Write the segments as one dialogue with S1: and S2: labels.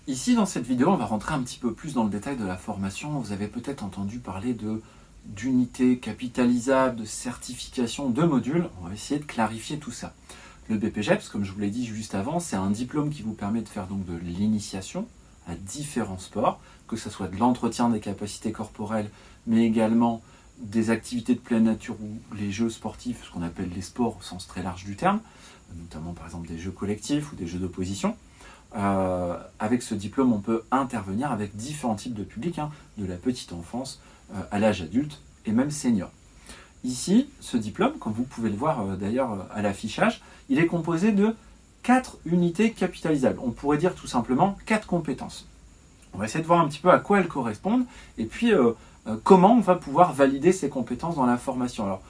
S1: Ici, dans cette vidéo, on va rentrer un petit peu plus dans le détail de la formation. Vous avez peut-être entendu parler d'unités capitalisables, de certification, de modules. On va essayer de clarifier tout ça. Le BPGEPS, comme je vous l'ai dit juste avant, c'est un diplôme qui vous permet de faire donc de l'initiation à différents sports, que ce soit de l'entretien des capacités corporelles, mais également des activités de pleine nature ou les jeux sportifs, ce qu'on appelle les sports au sens très large du terme, notamment par exemple des jeux collectifs ou des jeux d'opposition. Avec ce diplôme, on peut intervenir avec différents types de publics, de la petite enfance à l'âge adulte et même senior. Ici, ce diplôme, comme vous pouvez le voir d'ailleurs à l'affichage, il est composé de 4 unités capitalisables. On pourrait dire tout simplement 4 compétences. On va essayer de voir un petit peu à quoi elles correspondent et puis comment on va pouvoir valider ces compétences dans la formation. Alors,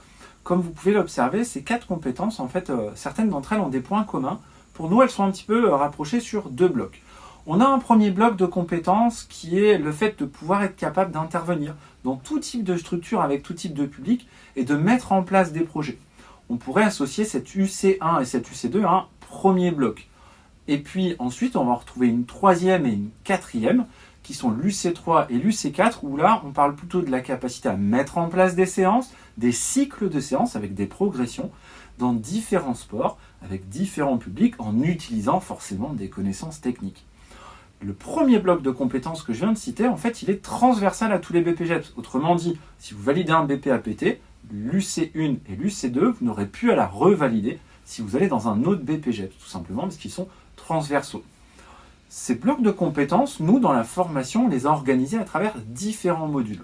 S1: comme vous pouvez l'observer, ces 4 compétences, en fait, certaines d'entre elles ont des points communs. Pour nous, elles sont un petit peu rapprochées sur 2 blocs. On a un premier bloc de compétences qui est le fait de pouvoir être capable d'intervenir dans tout type de structure avec tout type de public et de mettre en place des projets. On pourrait associer cette UC1 et cette UC2 à un premier bloc. Et puis ensuite, on va retrouver une troisième et une quatrième qui sont l'UC3 et l'UC4 où là, on parle plutôt de la capacité à mettre en place des séances, des cycles de séances avec des progressions dans différents sports, avec différents publics, en utilisant forcément des connaissances techniques. Le premier bloc de compétences que je viens de citer, en fait, il est transversal à tous les BPGEPS. Autrement dit, si vous validez un BPAPT, l'UC1 et l'UC2, vous n'aurez plus à la revalider si vous allez dans un autre BPGEPS, tout simplement parce qu'ils sont transversaux. Ces blocs de compétences, nous, dans la formation, on les a organisés à travers différents modules.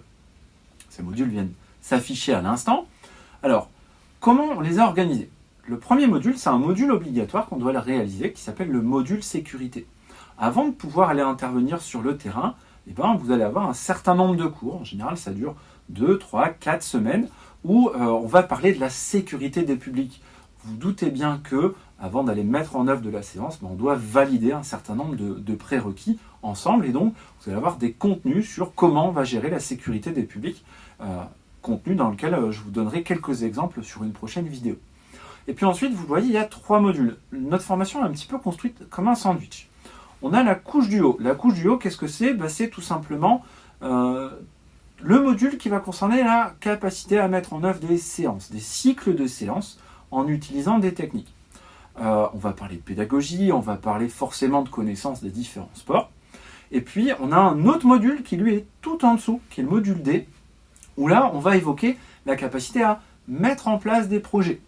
S1: Ces modules viennent s'afficher à l'instant. Alors, comment on les a organisés ? Le premier module, c'est un module obligatoire qu'on doit réaliser qui s'appelle le module sécurité. Avant de pouvoir aller intervenir sur le terrain, vous allez avoir un certain nombre de cours. En général, ça dure 2, 3, 4 semaines où on va parler de la sécurité des publics. Vous doutez bien que, avant d'aller mettre en œuvre de la séance, on doit valider un certain nombre de prérequis ensemble. Et donc, vous allez avoir des contenus sur comment on va gérer la sécurité des publics, contenu dans lequel je vous donnerai quelques exemples sur une prochaine vidéo. Et puis ensuite, vous voyez, il y a 3 modules. Notre formation est un petit peu construite comme un sandwich. On a la couche du haut. La couche du haut, qu'est-ce que c'est ? C'est tout simplement le module qui va concerner la capacité à mettre en œuvre des séances, des cycles de séances en utilisant des techniques. On va parler de pédagogie, on va parler forcément de connaissances des différents sports. Et puis, on a un autre module qui lui est tout en dessous, qui est le module D, où là, on va évoquer la capacité à mettre en place des projets.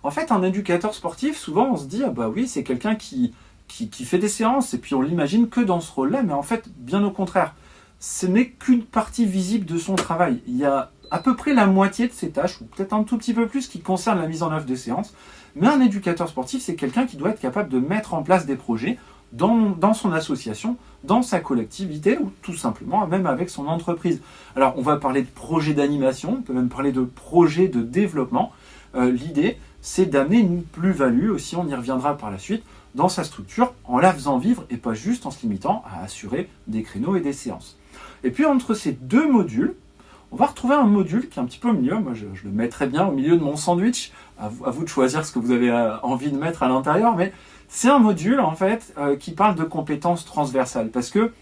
S1: En fait, un éducateur sportif, souvent, on se dit, oui, c'est quelqu'un qui fait des séances, et puis on l'imagine que dans ce rôle-là, mais en fait, bien au contraire, ce n'est qu'une partie visible de son travail. Il y a à peu près la moitié de ses tâches, ou peut-être un tout petit peu plus, qui concernent la mise en œuvre de séances, mais un éducateur sportif, c'est quelqu'un qui doit être capable de mettre en place des projets dans son association, dans sa collectivité, ou tout simplement même avec son entreprise. Alors, on va parler de projets d'animation, on peut même parler de projets de développement. L'idée, c'est d'amener une plus-value, aussi on y reviendra par la suite, dans sa structure, en la faisant vivre et pas juste en se limitant à assurer des créneaux et des séances. Et puis entre ces 2 modules, on va retrouver un module qui est un petit peu au milieu. Moi, je le mettrais bien au milieu de mon sandwich. À vous de choisir ce que vous avez envie de mettre à l'intérieur, mais c'est un module en fait qui parle de compétences transversales. Parce que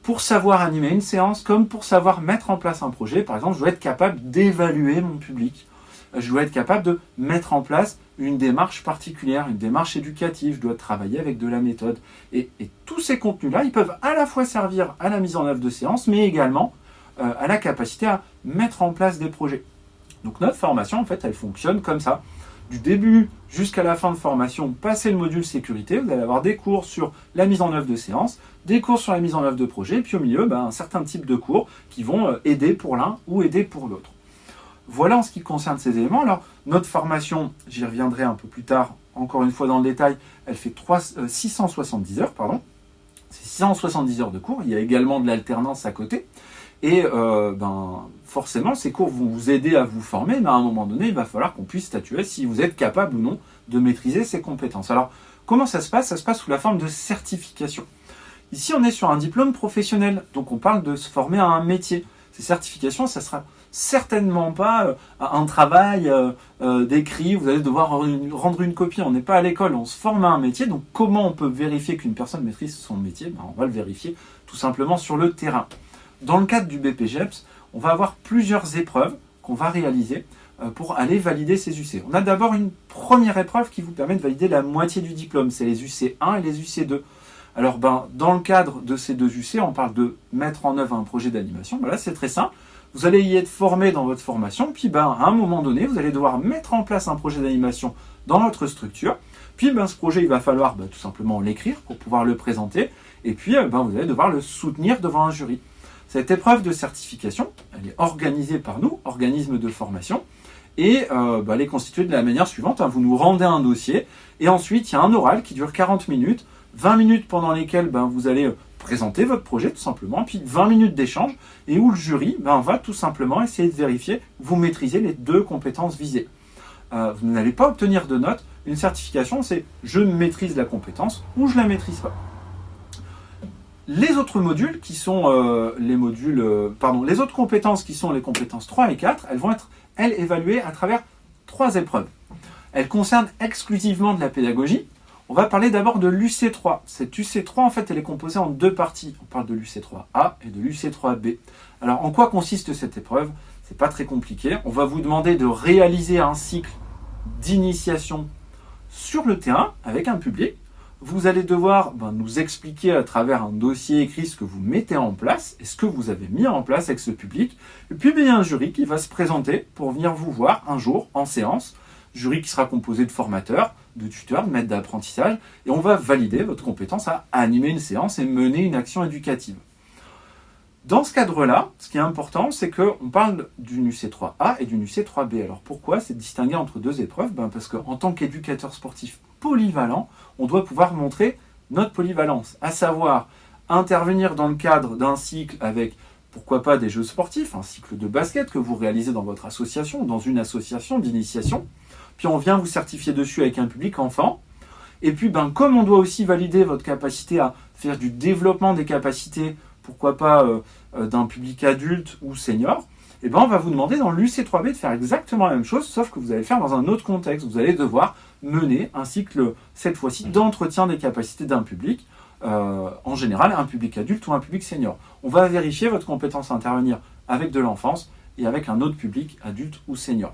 S1: pour savoir animer une séance, comme pour savoir mettre en place un projet, par exemple, je dois être capable d'évaluer mon public. Je dois être capable de mettre en place une démarche particulière, une démarche éducative, je dois travailler avec de la méthode. Et tous ces contenus-là, ils peuvent à la fois servir à la mise en œuvre de séances, mais également à la capacité à mettre en place des projets. Donc notre formation, en fait, elle fonctionne comme ça. Du début jusqu'à la fin de formation, passez le module sécurité, vous allez avoir des cours sur la mise en œuvre de séances, des cours sur la mise en œuvre de projets, et puis au milieu, un certain type de cours qui vont aider pour l'un ou aider pour l'autre. Voilà en ce qui concerne ces éléments. Alors, notre formation, j'y reviendrai un peu plus tard, encore une fois dans le détail, elle fait 670 heures, C'est 670 heures de cours. Il y a également de l'alternance à côté. Et forcément, ces cours vont vous aider à vous former, mais à un moment donné, il va falloir qu'on puisse statuer si vous êtes capable ou non de maîtriser ces compétences. Alors, comment ça se passe ? Ça se passe sous la forme de certification. Ici, on est sur un diplôme professionnel, donc on parle de se former à un métier. Ces certifications, ça sera certainement pas un travail d'écrit, vous allez devoir rendre une copie. On n'est pas à l'école, on se forme à un métier. Donc comment on peut vérifier qu'une personne maîtrise son métier? On va le vérifier tout simplement sur le terrain. Dans le cadre du BPGEPS, on va avoir plusieurs épreuves qu'on va réaliser pour aller valider ces UC. On a d'abord une première épreuve qui vous permet de valider la moitié du diplôme, c'est les UC1 et les UC2. Alors dans le cadre de ces deux UC, on parle de mettre en œuvre un projet d'animation. Voilà, c'est très simple. Vous allez y être formé dans votre formation, puis à un moment donné, vous allez devoir mettre en place un projet d'animation dans votre structure. Puis ce projet, il va falloir tout simplement l'écrire pour pouvoir le présenter. Et puis vous allez devoir le soutenir devant un jury. Cette épreuve de certification, elle est organisée par nous, organisme de formation, et elle est constituée de la manière suivante. Vous nous rendez un dossier, et ensuite il y a un oral qui dure 40 minutes, 20 minutes pendant lesquelles vous allez présenter votre projet tout simplement, puis 20 minutes d'échange, et où le jury va tout simplement essayer de vérifier que vous maîtrisez les deux compétences visées. Vous n'allez pas obtenir de notes. Une certification, c'est je maîtrise la compétence ou je la maîtrise pas. Les autres modules qui sont les autres compétences qui sont les compétences 3 et 4, elles vont être, elles, évaluées à travers 3 épreuves. Elles concernent exclusivement de la pédagogie. On va parler d'abord de l'UC3. Cette UC3, en fait, elle est composée en 2 parties. On parle de l'UC3A et de l'UC3B. Alors, en quoi consiste cette épreuve? C'est pas très compliqué. On va vous demander de réaliser un cycle d'initiation sur le terrain avec un public. Vous allez devoir nous expliquer à travers un dossier écrit ce que vous mettez en place et ce que vous avez mis en place avec ce public. Et puis il y a un jury qui va se présenter pour venir vous voir un jour en séance. Jury qui sera composé de formateurs, de tuteurs, de maîtres d'apprentissage. Et on va valider votre compétence à animer une séance et mener une action éducative. Dans ce cadre-là, ce qui est important, c'est qu'on parle d'une UC3A et d'une UC3B. Alors pourquoi c'est distingué entre 2 épreuves? Parce qu'en tant qu'éducateur sportif polyvalent, on doit pouvoir montrer notre polyvalence, à savoir intervenir dans le cadre d'un cycle avec, pourquoi pas, des jeux sportifs, un cycle de basket que vous réalisez dans votre association, dans une association d'initiation, puis on vient vous certifier dessus avec un public enfant, et puis comme on doit aussi valider votre capacité à faire du développement des capacités, pourquoi pas d'un public adulte ou senior, on va vous demander dans l'UC3B de faire exactement la même chose, sauf que vous allez le faire dans un autre contexte. Vous allez devoir mener un cycle, cette fois-ci, d'entretien des capacités d'un public, en général un public adulte ou un public senior. On va vérifier votre compétence à intervenir avec de l'enfance et avec un autre public adulte ou senior.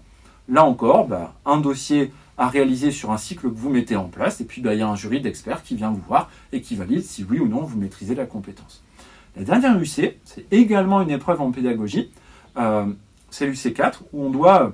S1: Là encore, un dossier à réaliser sur un cycle que vous mettez en place, et puis il y a un jury d'experts qui vient vous voir et qui valide si oui ou non vous maîtrisez la compétence. La dernière UC, c'est également une épreuve en pédagogie, c'est l'UC4, où on doit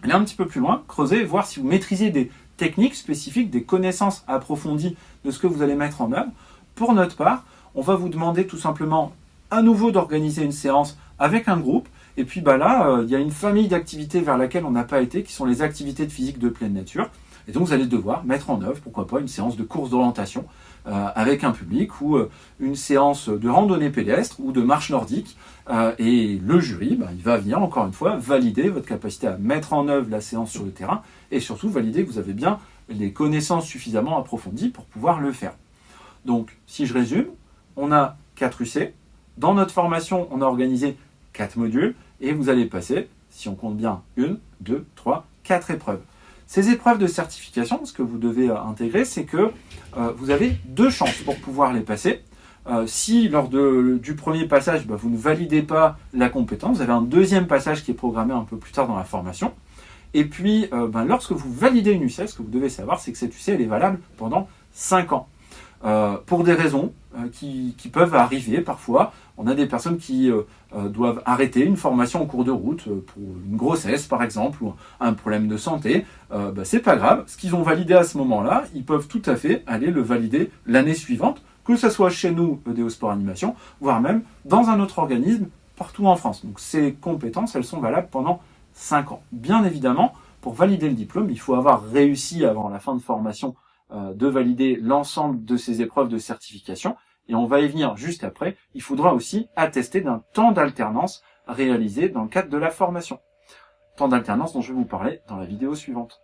S1: aller un petit peu plus loin, creuser, voir si vous maîtrisez des techniques spécifiques, des connaissances approfondies de ce que vous allez mettre en œuvre. Pour notre part, on va vous demander tout simplement à nouveau d'organiser une séance avec un groupe, et puis il y a une famille d'activités vers laquelle on n'a pas été, qui sont les activités de physique de pleine nature. Et donc vous allez devoir mettre en œuvre, pourquoi pas, une séance de course d'orientation avec un public, ou une séance de randonnée pédestre ou de marche nordique. Et le jury, il va venir encore une fois valider votre capacité à mettre en œuvre la séance sur le terrain, et surtout valider que vous avez bien les connaissances suffisamment approfondies pour pouvoir le faire. Donc si je résume, on a 4 UC. Dans notre formation, on a organisé 4 modules, et vous allez passer, si on compte bien, 1, 2, 3, 4 épreuves. Ces épreuves de certification, ce que vous devez intégrer, c'est que vous avez 2 chances pour pouvoir les passer. Si lors du premier passage, vous ne validez pas la compétence, vous avez un deuxième passage qui est programmé un peu plus tard dans la formation. Et puis, lorsque vous validez une UC, ce que vous devez savoir, c'est que cette UC, elle est valable pendant 5 ans. Pour des raisons qui peuvent arriver parfois. On a des personnes qui doivent arrêter une formation en cours de route pour une grossesse par exemple, ou un problème de santé. C'est pas grave, ce qu'ils ont validé à ce moment-là, ils peuvent tout à fait aller le valider l'année suivante, que ce soit chez nous, EDO Sport Animation, voire même dans un autre organisme partout en France. Donc ces compétences, elles sont valables pendant 5 ans. Bien évidemment, pour valider le diplôme, il faut avoir réussi avant la fin de formation de valider l'ensemble de ces épreuves de certification, et on va y venir juste après. Il faudra aussi attester d'un temps d'alternance réalisé dans le cadre de la formation. Temps d'alternance dont je vais vous parler dans la vidéo suivante.